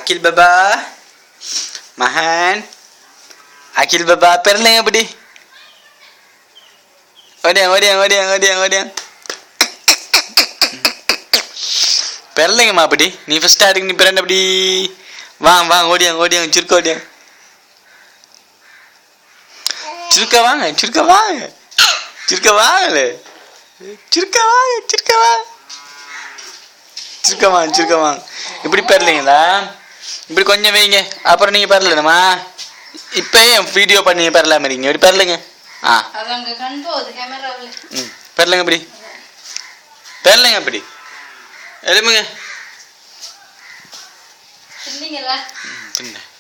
Akil Baba, Mahan, Akil Baba perling apa di? Odiang. Perling apa di? Ni first starting ni peran apa di? Wang, odiang, curka odiang. Curka wang le. Curka wang. இப்படி பெறலீங்களா? இப்படி கொஞ்சம் வைங்க, அப்புறம் நீங்கள் பெறலணுமா? இப்போயே video பண்ணி பெறலாம இருக்கீங்க, இப்படி பெறலுங்க. பெறலுங்க இப்படி, பெறலுங்க இப்படி, எலும்புங்க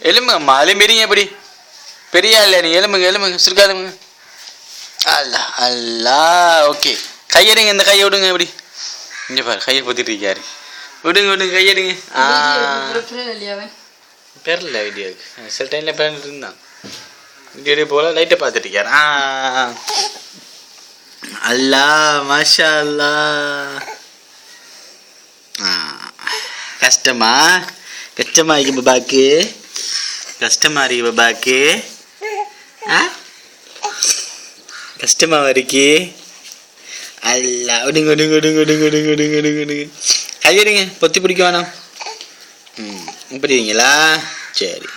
எலும்புங்கம்மா, எலும்பிடுங்க இப்படி, பெரிய இல்லை நீ எலும்புங்க சுருக்காதுங்க. அல்லா ஓகே. கையெடுங்க, இந்த கையை விடுங்க இப்படி. இங்கே பாரு, கையை பொத்திட்டு இருக்காரு. விடுங்க கையெடுங்க. பெறல வீடியோக்கு, சில டைமில் பேரண்ட் இருந்தான் வீடியோ போல லைட்டை பார்த்துட்டு இருக்காரு. அல்லா மாஷா அல்லா. கஷ்டமா இருக்கு பாபாக்கு, கஷ்டமா இருக்கு. அல்லா விடுங்க. கையெடுங்க, பொத்தி பிடிக்க வேணாம். இப்படிங்களா? சரி.